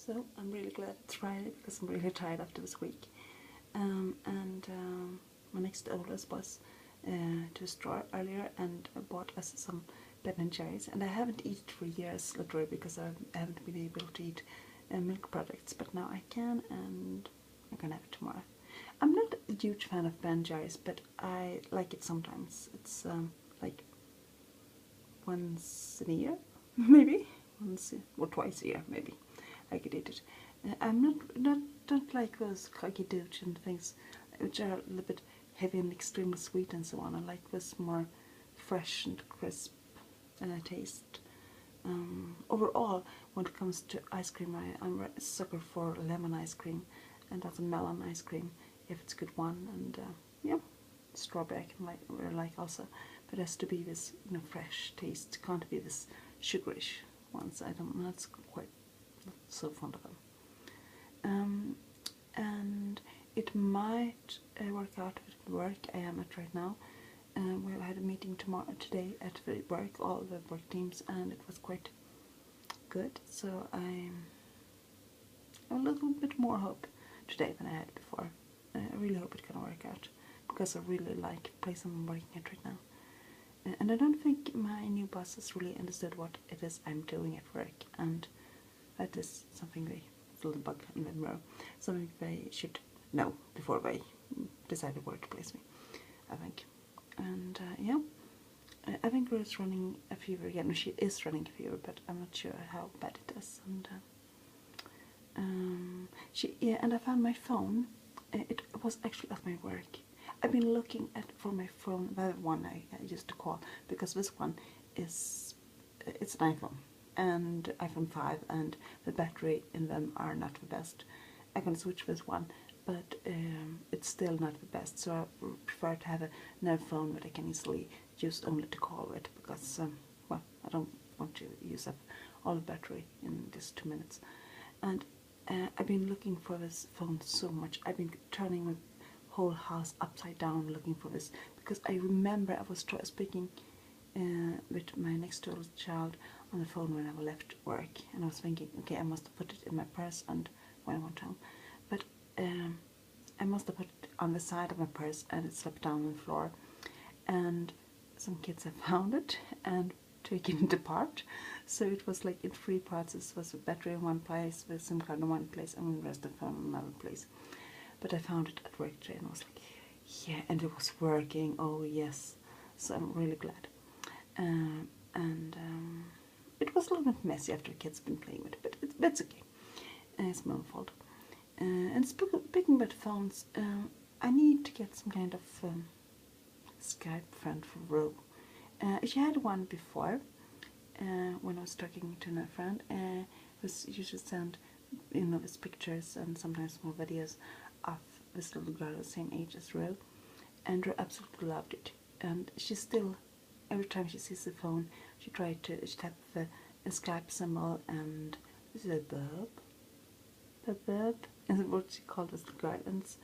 So I'm really glad it's Friday because I'm really tired after this week. My next oldest was to a store earlier and bought us some Ben & Jerry's, and I haven't eaten for years literally because I haven't been able to eat milk products, but now I can, and I'm gonna have it tomorrow. I'm not a huge fan of Ben & Jerry's, but I like it sometimes. It's like once in a year, maybe once or twice a year, maybe I could eat it. I'm don't like those cookie douche and things, which are a little bit heavy and extremely sweet and so on. I like this more fresh and crisp taste. Overall, when it comes to ice cream, I'm a sucker for lemon ice cream, and that's a melon ice cream if it's a good one. And yeah, strawberry I can really like also, but it has to be this fresh taste. It can't be this sugarish ones. I'm not quite so fond of them. And it might work out with the work I am at right now. We had a meeting today at the work, all the work teams, and it was quite good. So I'm a little bit more hope today than I had before. I really hope it can work out because I really like the place I'm working at right now. And I don't think my new boss has really understood what it is I'm doing at work, and that is something a little bug in the mirror. Something they should know before they decide where to place me, I think. And yeah, I think Ruth's running a fever again. No, she is running a fever, but I'm not sure how bad it is. And and I found my phone. It was actually at my work. I've been looking for my phone, the one I used to call, because this one it's an iPhone and iPhone 5, and the battery in them are not the best. I can switch this one, but it's still not the best, so I prefer to have another phone that I can easily use only to call with, because well, I don't want to use up all the battery in just 2 minutes. And I've been looking for this phone so much. I've been turning my whole house upside down looking for this, because I remember I was speaking with my next door child on the phone when I left work, and I was thinking, okay, I must have put it in my purse and when I went home, but I must have put it on the side of my purse and it slipped down on the floor, and some kids have found it and taken it apart. So it was like in 3 parts. This was a battery in one place, with SIM card in one place, and the rest of the phone in another place. But I found it at work today and I was like, yeah, and it was working. Oh yes, so I'm really glad. It was a little bit messy after the kids have been playing with it, but it's okay. It's my own fault. And speaking about phones, I need to get some kind of Skype friend for Ro. She had one before, when I was talking to another friend. You should send these pictures and sometimes more videos of this little girl the same age as Ro, and Ro absolutely loved it. And she still, every time she sees the phone, she tap the Skype symbol, and this is a bub, and what she called this little girl, and it's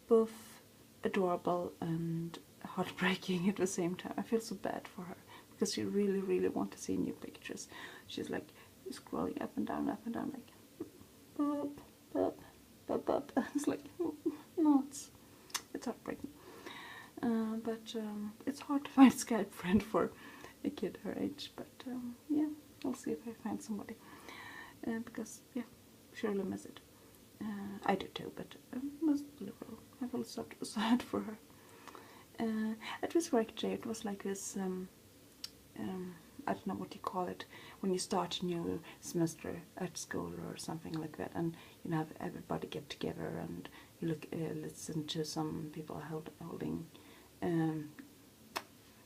both adorable and heartbreaking at the same time. I feel so bad for her because she really wants to see new pictures. She's like scrolling up and down, like bub. It's like, no, it's heartbreaking. But it's hard to find a Skype friend for a kid her age. But yeah, I'll see if I find somebody, because yeah, surely miss it. I do too, but I feel so sad for her. At this work day, it was like this, I don't know what you call it, when you start a new semester at school or something like that, and you have everybody get together and you listen to some people holding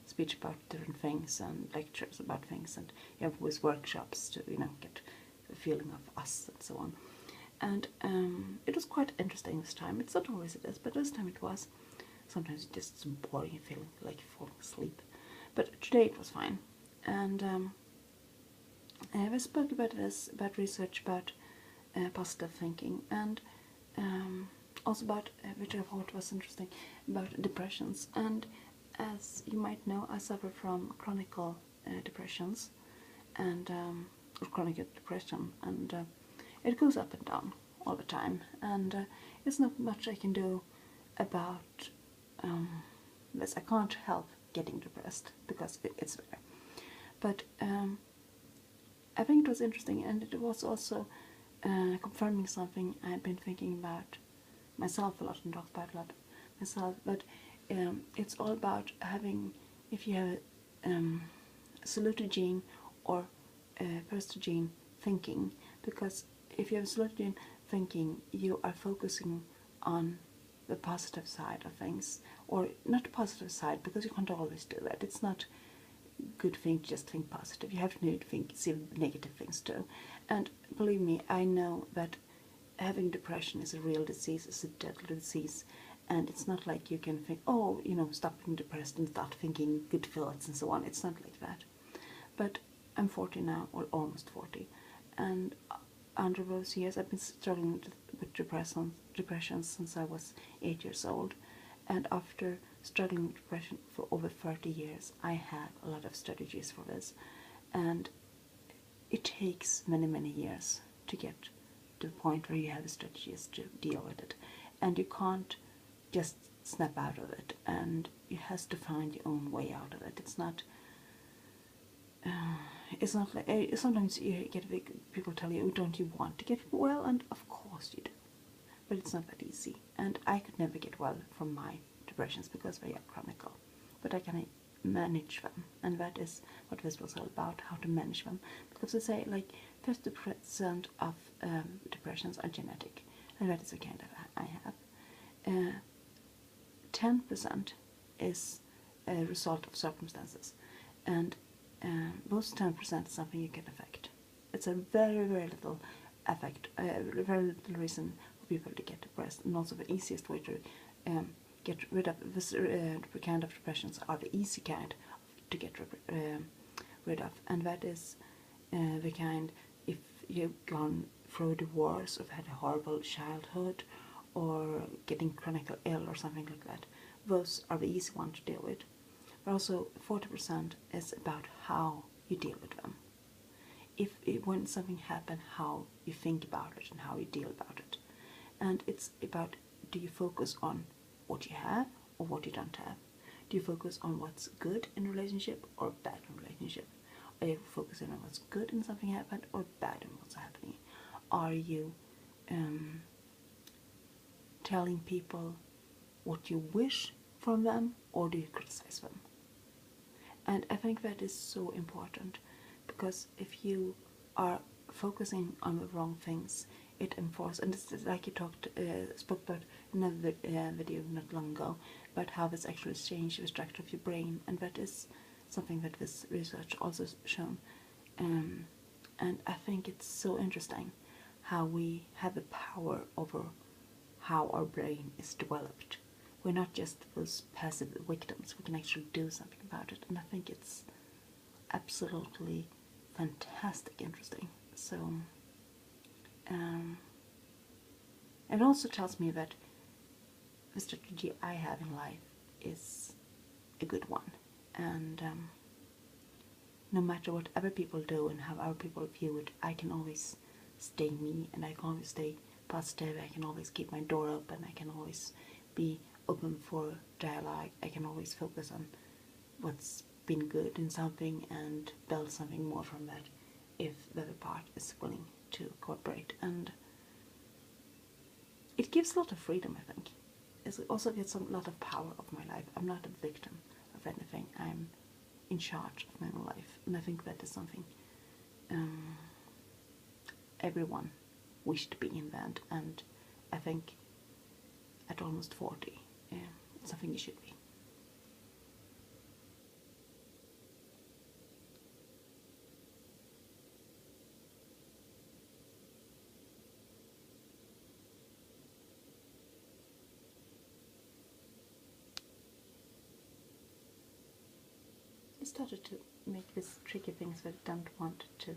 speech about different things and lectures about things, and you have always workshops to get the feeling of us and so on. And it was quite interesting this time. It's not always it is, but this time it was. Sometimes it's just so boring, feeling like falling asleep. But today it was fine. And I spoke about research about positive thinking, and also about, which I thought was interesting, about depressions. And as you might know, I suffer from chronic depressions, and chronic depression, and it goes up and down all the time, and it's not much I can do about this. I can't help getting depressed because it's there. But I think it was interesting, and it was also confirming something I've been thinking about myself a lot and talked about a lot myself. But it's all about having, if you have a saluted gene or first gene thinking, because if you have a saluted gene thinking, you are focusing on the positive side of things, or not the positive side, because you can't always do that. It's not good thing to just think positive. You have to see negative things too. And believe me, I know that having depression is a real disease, it's a deadly disease, and it's not like you can think, oh, stop being depressed and start thinking good thoughts and so on. It's not like that. But I'm 40 now, or almost 40, and under those years I've been struggling with depression since I was 8 years old, and after struggling with depression for over 30 years, I have a lot of strategies for this, and it takes many, many years to get to the point where you have the strategies to deal with it, and you can't just snap out of it, and you have to find your own way out of it. It's not like sometimes you get people tell you, oh, don't you want to get well? And of course you do, but it's not that easy, and I could never get well from my depressions because they are chronic, but I can manage them, and that is what this was all about, how to manage them, because they say like 50% of depressions are genetic, and that is the kind of I have. 10% is a result of circumstances, and those 10% is something you can affect. It's a very, very little effect, very little reason for people to get depressed, and also the easiest way to get rid of this kind of depressions are the easy kind to get rid of, and that is the kind if you've gone through divorce, or had a horrible childhood, or getting chronically ill or something like that. Those are the easy ones to deal with. But also 40% is about how you deal with them. When something happens, how you think about it and how you deal about it. And it's about, do you focus on what you have or what you don't have? Do you focus on what's good in a relationship or bad in a relationship? Are you focusing on what's good in something happened or bad in what's happening? Are you telling people what you wish from them, or do you criticize them? And I think that is so important, because if you are focusing on the wrong things, it enforces, and it's like you spoke about in another video not long ago, about how this actually changes the structure of your brain, and that is something that this research also shown. And I think it's so interesting how we have the power over how our brain is developed. We're not just those passive victims, we can actually do something about it, and I think it's absolutely fantastic interesting. So it also tells me that the strategy I have in life is a good one, and no matter what other people do and how other people view it, I can always stay me, and I can always stay positive. I can always keep my door open. I can always be open for dialogue. I can always focus on what's been good in something and build something more from that if the other part is willing to cooperate. And it gives a lot of freedom, I think. It also gets a lot of power of my life. I'm not a victim of anything. I'm in charge of my own life, and I think that is something everyone wished to be in that, and I think at almost 40, it's something you should be. I started to make these tricky things that I don't want to